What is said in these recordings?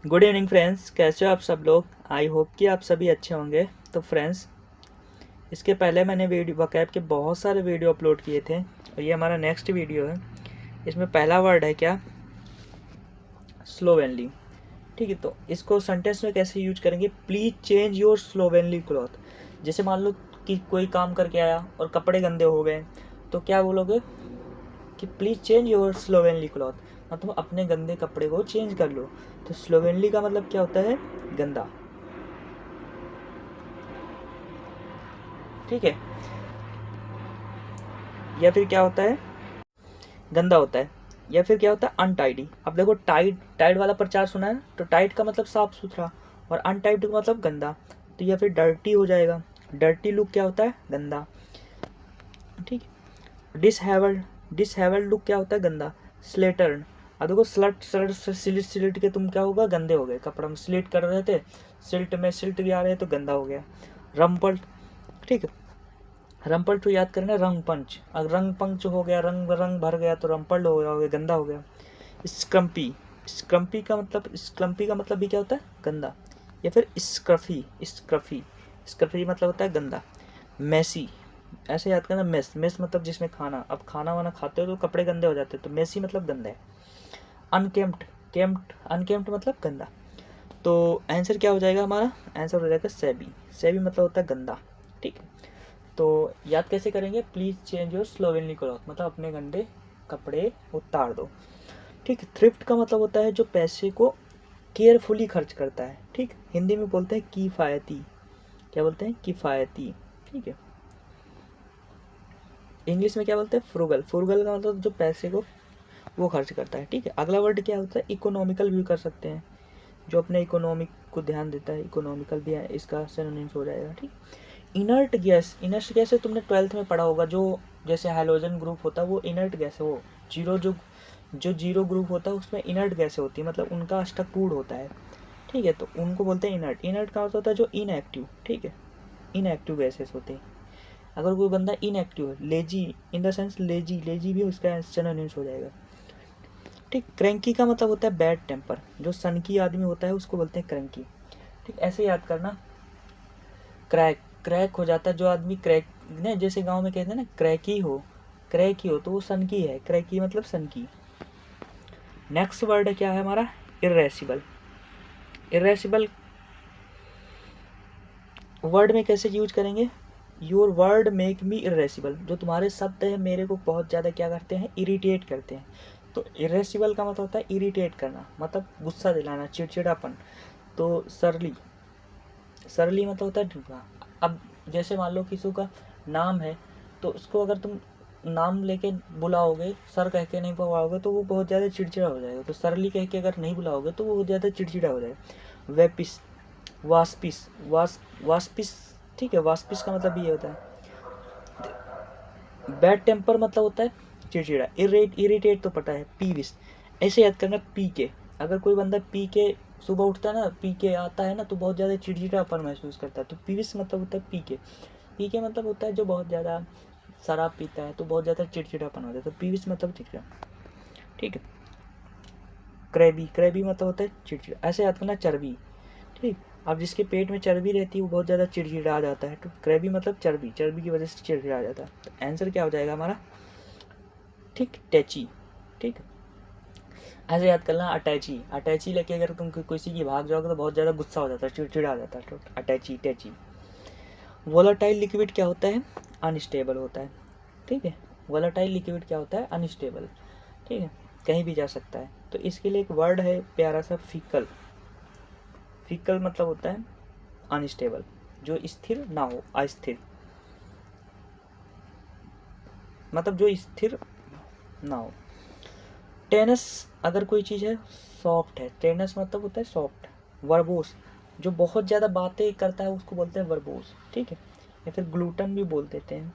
Good evening friends, कैसे हो आप सब लोग। आई होप कि आप सभी अच्छे होंगे। तो फ्रेंड्स, इसके पहले मैंने वीडियो वोकैब के बहुत सारे वीडियो अपलोड किए थे और ये हमारा नेक्स्ट वीडियो है। इसमें पहला वर्ड है क्या, स्लोवेनली। ठीक है, तो इसको सेंटेंस में कैसे यूज करेंगे, प्लीज़ चेंज योर स्लोवेनली क्लॉथ। जैसे मान लो कि कोई काम करके आया और कपड़े गंदे हो गए, तो क्या बोलोगे कि प्लीज़ चेंज योर स्लोवेनली क्लॉथ, मतलब अपने गंदे कपड़े को चेंज कर लो। तो स्लोवेनली का मतलब क्या होता है, गंदा। ठीक है, या फिर क्या होता है, गंदा होता है। या फिर क्या होता है, अनटाइडी। अब देखो, टाइड टाइड वाला प्रचार सुना है, तो टाइड का मतलब साफ सुथरा और अनटाइड का मतलब गंदा। तो या फिर डर्टी हो जाएगा। डर्टी लुक क्या होता है, गंदा। ठीक है, डिसहेवल्ड। डिसहेवल्ड लुक क्या होता है, गंदा। स्लेटर्न। अब देखो, स्लट स्लट से सिलिट सिलिट के तुम क्या होगा, गंदे हो गए। कपड़ा में स्लिट कर रहे थे, सिल्ट में सिल्ट भी आ रहे तो गंदा हो गया। रम्पल। ठीक है, रम्पल टू याद करना, रंग पंच। अगर रंग पंच हो गया, रंग रंग भर गया तो रम्पल्ड हो गया, गंदा हो गया। स्क्रम्पी। स्क्रम्पी का मतलब भी क्या होता है, गंदा। या फिर स्क्रफी। स्क्रफी स्क्रफी मतलब होता है गंदा। मैसी, ऐसे याद करना, मेस। मेस मतलब जिसमें खाना, अब खाना वाना खाते हो तो कपड़े गंदे हो जाते हैं, तो मेसी मतलब गंदा है। अनकेम्प्ड। केम्प्ड, अनकेम्प्ड मतलब गंदा। तो आंसर क्या हो जाएगा हमारा, आंसर हो जाएगा सेबी। सेबी मतलब होता है गंदा। ठीक है, तो याद कैसे करेंगे, प्लीज़ चेंज योर स्लोवेनली क्लॉथ, मतलब अपने गंदे कपड़े उतार दो। ठीक है, थ्रिफ्ट का मतलब होता है जो पैसे को केयरफुली खर्च करता है। ठीक, हिंदी में बोलते हैं किफ़ायती। क्या बोलते हैं, किफ़ायती। ठीक है, इंग्लिश में क्या बोलते हैं, फ्रूगल। फ्रूगल का मतलब जो पैसे को वो खर्च करता है। ठीक है, अगला वर्ड क्या होता है, इकोनॉमिकल भी कर सकते हैं, जो अपने इकोनॉमिक को ध्यान देता है, इकोनॉमिकल भी है, इसका सिनोनिम्स हो जाएगा। ठीक, इनर्ट गैस। इनर्ट गैस है, तुमने 12th में पढ़ा होगा, जो जैसे हाइड्रोजन ग्रुप होता है वो इनर्ट गैस है। वो जीरो जो जीरो ग्रुप होता है उसमें इनर्ट गैसें होती है, मतलब उनका अष्टक टूट होता है। ठीक है, तो उनको बोलते हैं इनर्ट। इनर्ट का अर्थ होता है जो इनएक्टिव। ठीक है, इनएक्टिव गैसेस होते हैं। अगर कोई बंदा इनएक्टिव है, lazy in the sense, lazy lazy भी उसका सिनोनिम्स हो जाएगा। ठीक, क्रैंकी का मतलब होता है बैड टेम्पर। जो सनकी आदमी होता है उसको बोलते हैं क्रैंकी। ठीक, ऐसे याद करना। क्रैक, क्रैक हो जाता है जो आदमी, क्रैक ने जैसे गांव में कहते हैं ना, क्रैक ही हो तो वो सनकी है। क्रैकी मतलब सनकी। नेक्स्ट वर्ड क्या है हमारा, इर्रेसिबल। इर्रेसिबल वर्ड में कैसे यूज करेंगे, योर वर्ड मेक मी इरेसिबल। जो तुम्हारे शब्द है मेरे को बहुत ज़्यादा क्या करते हैं, इरिटेट करते हैं। तो इरेसिबल का मतलब होता है इरिटेट करना, मतलब गुस्सा दिलाना, चिड़चिड़ापन। तो सरली, सरली मतलब होता है ढूंढना। अब जैसे मान लो किसी का नाम है, तो उसको अगर तुम नाम लेके बुलाओगे, सर कह के नहीं बुलाओगे तो वो बहुत ज़्यादा चिड़चिड़ा हो जाएगा। तो सरली कह के अगर नहीं बुलाओगे तो वो बहुत ज़्यादा चिड़चिड़ा हो जाएगा। वेपिस, वास्पिस, वास्पिस। ठीक है, वास्पिस का मतलब ये होता है बैड टेम्पर, मतलब होता है चिड़चिड़ा। इरिटेट तो पता है, पीविस। ऐसे याद करना, पी के। अगर कोई बंदा पी के सुबह उठता है ना, पी के आता है ना, तो बहुत ज़्यादा चिड़चिड़ापन महसूस करता है। तो पीविस मतलब होता है पी के। पी के मतलब होता है जो बहुत ज़्यादा शराब पीता है तो बहुत ज़्यादा चिड़चिड़ापन होता है, तो पीविस मतलब चिड़चिड़ा। ठीक है, क्रैबी, क्रैबी मतलब होता है चिड़चिड़ा। ऐसे याद करना, चर्बी। ठीक, अब जिसके पेट में चर्बी रहती है वो बहुत ज़्यादा चिड़चिड़ा जाता है, तो क्रैबी मतलब चर्बी, चर्बी की वजह से चिड़चिड़ा जाता है। तो आंसर क्या हो जाएगा हमारा, ठीक, टैची। ठीक, ऐसे याद करना, अटैची। अटैची लेके अगर तुम किसी की भाग जाओगे तो बहुत ज़्यादा गुस्सा हो जाता है, चिड़चिड़ा जाता है, तो अटैची, टैची। वोलाटाइल लिक्विड क्या होता है, अनस्टेबल होता है। ठीक है, वोलाटाइल लिक्विड क्या होता है, अनस्टेबल। ठीक है, कहीं भी जा सकता है। तो इसके लिए एक वर्ड है प्यारा सा, फीकल। फीकल मतलब होता है अनस्टेबल, जो स्थिर ना हो, अस्थिर, मतलब जो स्थिर ना हो। टेनस, अगर कोई चीज़ है सॉफ्ट है, टेनस मतलब होता है सॉफ्ट। वर्बोस, जो बहुत ज़्यादा बातें करता है उसको बोलते हैं वर्बोस। ठीक है, या फिर ग्लूटन भी बोल देते हैं।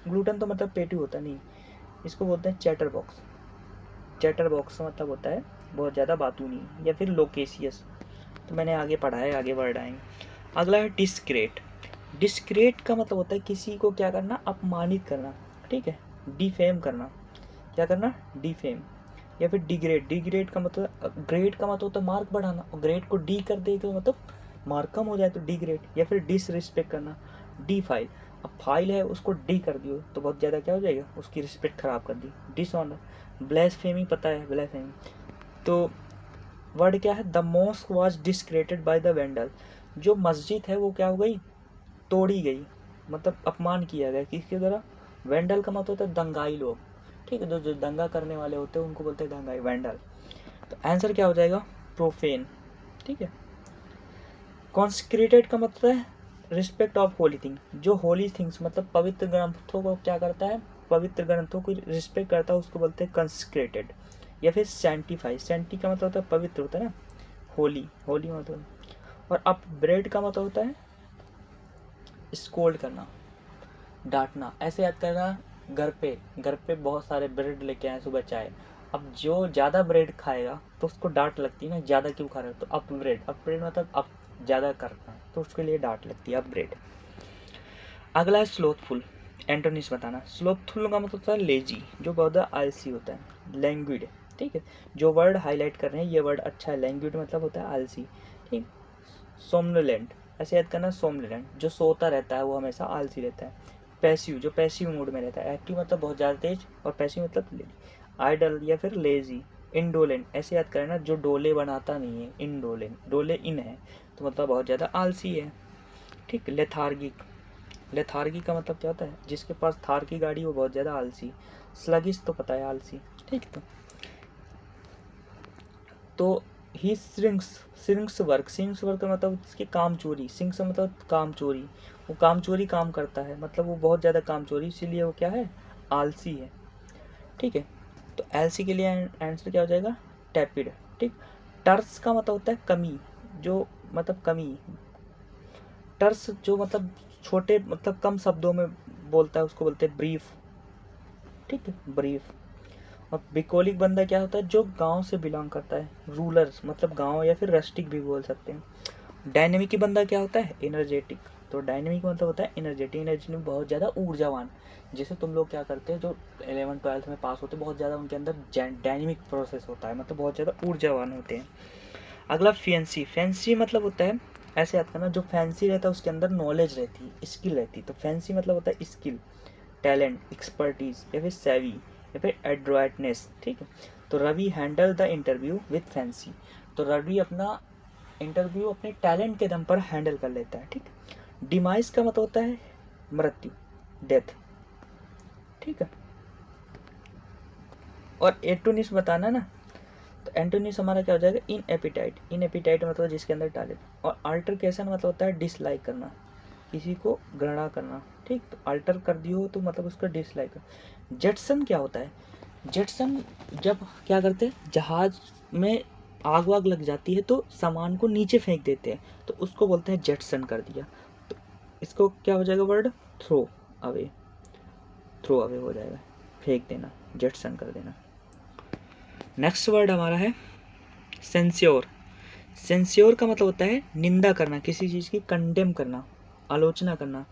ग्लूटन तो मतलब पेटू होता नहीं, इसको बोलते हैं चैटर बॉक्स। चैटर बॉक्स का मतलब होता है बहुत ज़्यादा बातूनी। या फिर लोकेशियस, तो मैंने आगे पढ़ा है, आगे वर्ड आएंगे। अगला है डिस्क्रेट। डिस्क्रेट का मतलब होता है किसी को क्या करना, अपमानित करना। ठीक है, डिफेम करना। क्या करना, डिफेम। या फिर डिग्रेड, डिग्रेड का मतलब, ग्रेड का मतलब होता है मार्क बढ़ाना, और ग्रेड को डी कर दे तो मतलब मार्क कम हो जाए तो डिग्रेड। या फिर डिसरिस्पेक्ट करना, डी फाइल, अब फाइल है उसको डी कर दियो तो बहुत ज़्यादा क्या हो जाएगा, उसकी रिस्पेक्ट खराब कर दी। डिसऑनर, ब्लेसफेमी, पता है ब्लेसफेमी, तो वर्ड क्या है, the mosque was desecrated by the vandal, जो मस्जिद है वो क्या हो गई, तोड़ी गई, मतलब अपमान किया गया किसके द्वारा, वेंडल का मतलब होता है दंगाई लोग, ठीक है, जो दंगा करने वाले होते हैं उनको बोलते हैं दंगाई, वेंडल। तो आंसर क्या हो जाएगा, प्रोफेन, ठीक है। कॉन्सक्रेटेड का मतलब है रिस्पेक्ट ऑफ होली थिंग, जो होली थिंग्स मतलब पवित्र ग्रंथों को क्या करता है, पवित्र ग्रंथों को रिस्पेक्ट करता है उसको बोलते हैं कंसक्रेटेड। या फिर सैंटिफाई, सैंटी का मतलब होता है पवित्र होता है ना, होली, होली मतलब। और अपब्रेड का मतलब होता है स्कोल्ड करना, डांटना। ऐसे याद करना, घर पे बहुत सारे ब्रेड लेके आए सुबह चाय, अब जो ज़्यादा ब्रेड खाएगा तो उसको डांट लगती है ना, ज़्यादा क्यों खा रहा है, तो अपब्रेड, अपब्रेड मतलब अप ज़्यादा करना तो उसके लिए डांट लगती है, अपब्रेड। अगला है स्लोथफुल, एंटोनिम्स बताना। स्लोथफुल का मतलब होता है लेजी, जो बहुत आलसी होता है। लैंग्विड, ठीक है, जो वर्ड हाईलाइट कर रहे हैं ये वर्ड अच्छा है, लैंग्विड मतलब होता है आलसी, ठीक। सोमनोलेंट, ऐसे याद करना, सोमनोलेंट जो सोता रहता है वो हमेशा आलसी रहता है। पैसिव, जो पैसिव मूड में रहता है। एक्टिव मतलब बहुत ज़्यादा तेज, और पैसिव मतलब लेजी। आइडल या फिर लेजी। इंडोलेंट, ऐसे याद करना, जो डोले बनाता नहीं है, इंडोलेंट, डोले इन है तो मतलब बहुत ज़्यादा आलसी है, ठीक। लेथार्गिक, लेथार्गी का मतलब क्या होता है, जिसके पास थार की गाड़ी वो बहुत ज़्यादा आलसी। स्लगिश तो पता है आलसी, ठीक। तो ही सिंक्स वर्क, सिंक्स वर्क का मतलब उसकी काम चोरी, सिंक्स मतलब काम चोरी, वो काम चोरी काम करता है, मतलब वो बहुत ज़्यादा काम चोरी, इसीलिए वो क्या है, आलसी है, ठीक है। तो एलसी के लिए आंसर क्या हो जाएगा, टैपिड, ठीक। टर्स का मतलब होता है कमी, जो मतलब कमी, टर्स जो मतलब छोटे मतलब कम शब्दों में बोलता है उसको बोलते हैं ब्रीफ, ठीक है, ब्रीफ। और बिकोलिक बंदा क्या होता है, जो गांव से बिलोंग करता है, रूलर्स मतलब गांव, या फिर रस्टिक भी बोल सकते हैं। डायनेमिक बंदा क्या होता है, एनर्जेटिक, तो डायनेमिक मतलब होता है एनर्जेटिक, एनर्जी में बहुत ज़्यादा ऊर्जावान। जैसे तुम लोग क्या करते हैं जो 11th-12th में पास होते हैं, बहुत ज़्यादा उनके अंदर डायनेमिक प्रोसेस होता है, मतलब बहुत ज़्यादा ऊर्जावान होते हैं। अगला फैंसी, फैंसी मतलब होता है, ऐसे याद करना, जो फैंसी रहता है उसके अंदर नॉलेज रहती है, स्किल रहती है, तो फैंसी मतलब होता है स्किल, टैलेंट, एक्सपर्टीज, या फिर सेवी, या फिर एड्रॉइटनेस, ठीक है। तो Ravi handle the interview with fancy, तो रवि अपना इंटरव्यू अपने टैलेंट के दम पर हैंडल कर लेता है, ठीक। डिमाइस का मतलब होता है मृत्यु, डेथ, ठीक है। और एंटोनिम्स बताना ना, तो एंटोनिम्स हमारा क्या हो जाएगा, इन एपिटाइट, इन एपिटाइट मतलब जिसके अंदर टैलेंट, और अल्टरकेशन मतलब होता है डिसलाइक करना, किसी को घृणा करना, ठीक। तो अल्टर कर दियो तो मतलब उसका डिसलाइक। जेटसन क्या होता है, जेटसन जब क्या करते हैं, जहाज में आग वाग लग जाती है तो सामान को नीचे फेंक देते हैं, तो उसको बोलते हैं जेटसन कर दिया। तो इसको क्या हो जाएगा word, throw away, throw away हो जाएगा, फेंक देना, जेटसन कर देना। नेक्स्ट वर्ड हमारा है सेंस्योर। सेंस्योर का मतलब होता है निंदा करना, किसी चीज़ की कंडेम करना, आलोचना करना,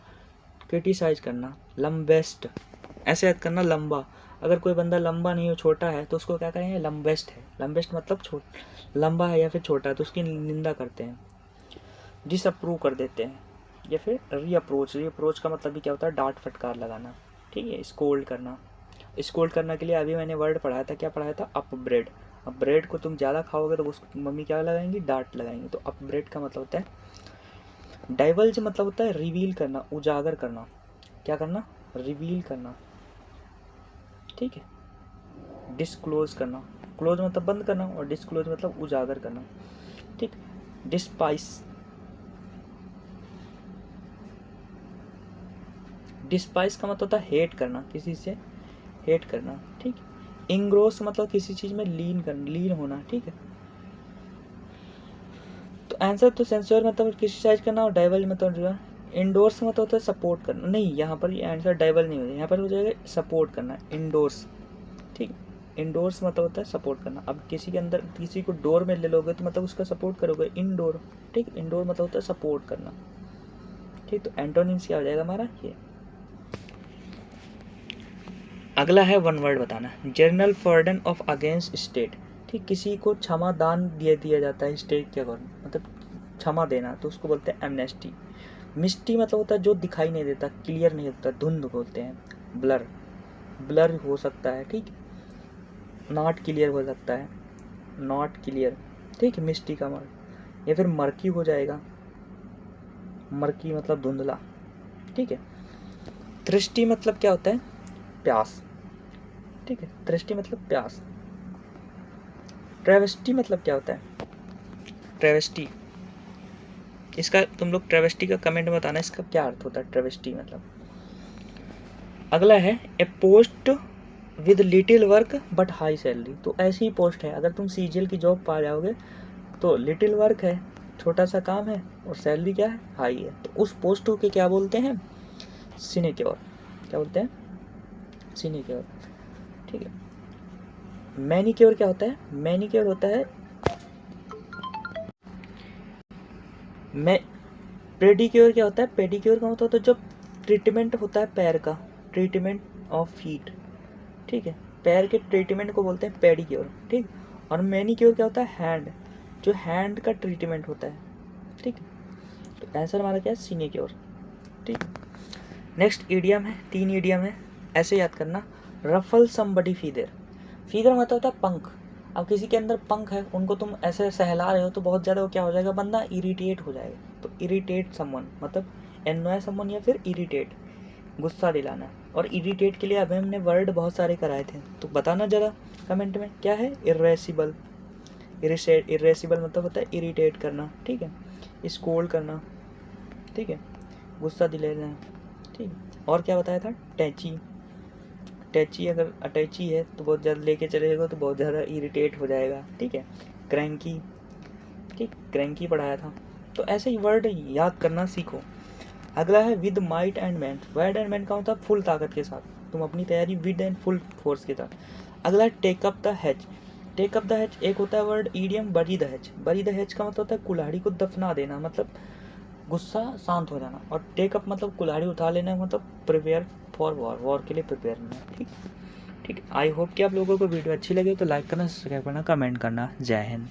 क्रिटिसाइज करना। लंबेस्ट, ऐसे याद करना, लंबा, अगर कोई बंदा लंबा नहीं हो, छोटा है तो उसको क्या करेंगे, लंबेस्ट है, लंबेस्ट मतलब लंबा है या फिर छोटा है तो उसकी निंदा करते हैं, डिसअप्रूव कर देते हैं। या फिर रीअप्रोच, रीअप्रोच का मतलब भी क्या होता है, डांट फटकार लगाना, ठीक है। स्कोल्ड करना, स्कोल्ड करने के लिए अभी मैंने वर्ड पढ़ाया था, क्या पढ़ाया था, अपब्रेड। अब ब्रेड को तुम ज़्यादा खाओगे तो उसको मम्मी क्या लगाएंगी, डांट लगाएंगी, तो अपब्रेड का मतलब होता है। डाइवल्ज मतलब होता है रिवील करना, उजागर करना, क्या करना, रिवील करना, ठीक है। डिस्क्लोज करना, क्लोज मतलब बंद करना, और डिस्क्लोज मतलब उजागर करना, ठीक। डिस्पाइस, डिस्पाइस का मतलब होता है हेट करना, किसी से हेट करना, ठीक। इंग्रोस मतलब किसी चीज़ में लीन करना, लीन होना, ठीक है। तो आंसर तो सेंसर मतलब क्रिटिसाइज करना, और डाइवल मतलब इंडोर्स मतलब होता है सपोर्ट करना, नहीं यहाँ पर ये आंसर डाइवल नहीं हो जाएगा, यहाँ पर हो जाएगा सपोर्ट करना, इंडोर्स, ठीक। इंडोर्स मतलब होता है सपोर्ट करना। अब किसी के अंदर किसी को डोर में ले लोगे तो मतलब उसका सपोर्ट करोगे, इंडोर, ठीक। इंडोर मतलब होता है सपोर्ट करना, ठीक। तो एंटोनिम्स क्या हो जाएगा हमारा ये। अगला है वन वर्ड बताना, general pardon of against state. ठीक, किसी को क्षमा दान दिया जाता है स्टेट के अकॉर्डिंग, मतलब क्षमा देना, तो उसको बोलते हैं एमनेस्टी। मिस्टी मतलब होता है जो दिखाई नहीं देता, क्लियर नहीं होता, धुंध बोलते हैं। ब्लर, ब्लर हो सकता है, ठीक, नॉट क्लियर हो सकता है, नॉट क्लियर, ठीक है, मिस्टी का वर्ड। या फिर मर्की हो जाएगा, मर्की मतलब धुंधला, ठीक है। दृष्टि मतलब क्या होता है, प्यास, ठीक है, दृष्टि मतलब प्यास। ट्रेवेस्टी मतलब क्या होता है, ट्रेवेस्टी, इसका तुम लोग ट्रेवेस्टी का कमेंट में बताना, इसका क्या अर्थ होता है ट्रेवेस्टी मतलब। अगला है a post with little work but high salary. तो ऐसी ही पोस्ट है, अगर तुम सीजीएल की जॉब पा जाओगे तो लिटिल वर्क है, छोटा सा काम है, और सैलरी क्या है, हाई है, तो उस पोस्ट को क्या बोलते हैं, सिनेक्योर। क्या बोलते हैं, सिनेक्योर, ठीक है। मैनिक्योर क्या होता है, मैनिक्योर होता है, पेडिक्योर क्या होता है, पेडिक्योर का मतलब तो जब ट्रीटमेंट होता है पैर का, ट्रीटमेंट ऑफ फीट, ठीक है, पैर के ट्रीटमेंट को बोलते हैं पेडिक्योर, ठीक। और मैनिक्योर क्या होता है, हैंड, जो हैंड का ट्रीटमेंट होता है, ठीक है। तो आंसर हमारा क्या है, सिनेक्योर, ठीक। नेक्स्ट ईडियम है, 3 ईडियम है, ऐसे याद करना। रफल समबडी फीदर, फीदर मतलब होता है पंख। अब किसी के अंदर पंख है, उनको तुम ऐसे सहला रहे हो तो बहुत ज़्यादा वो क्या हो जाएगा, बंदा इरिटेट हो जाएगा। तो इरिटेट समवन मतलब एनॉय समवन या फिर इरिटेट, गुस्सा दिलाना। और इरिटेट के लिए अभी हमने वर्ड बहुत सारे कराए थे, तो बताना ज़रा कमेंट में क्या है, इरेसिबल, इरेसिबल मतलब होता है इरिटेट करना, ठीक है, स्कोल्ड करना, ठीक है, गुस्सा दिलाना, ठीक है। और क्या बताया था, टैची, टैची अगर अटैची है तो बहुत ज़्यादा लेके चलेगा तो बहुत ज़्यादा इरिटेट हो जाएगा, ठीक है। क्रैंकी, ठीक, क्रैंकी पढ़ाया था। तो ऐसे ही वर्ड याद करना सीखो। अगला है with might and man. White and man का होता है फुल ताकत के साथ, तुम अपनी तैयारी विद एंड फुल फोर्स के साथ। अगला है take up the hatch. Take up the hatch एक होता है word idiom, bury the hatch. Bury the hatch का मतलब होता है कुल्हाड़ी को दफना देना, मतलब गुस्सा शांत हो जाना। और टेक अप मतलब कुल्हाड़ी उठा लेना, मतलब प्रिपेयर फॉर वॉर, वॉर के लिए प्रिपेयर होना, ठीक। ठीक, आई होप कि आप लोगों को वीडियो अच्छी लगे तो लाइक करना, सब्सक्राइब करना, कमेंट करना। जय हिंद।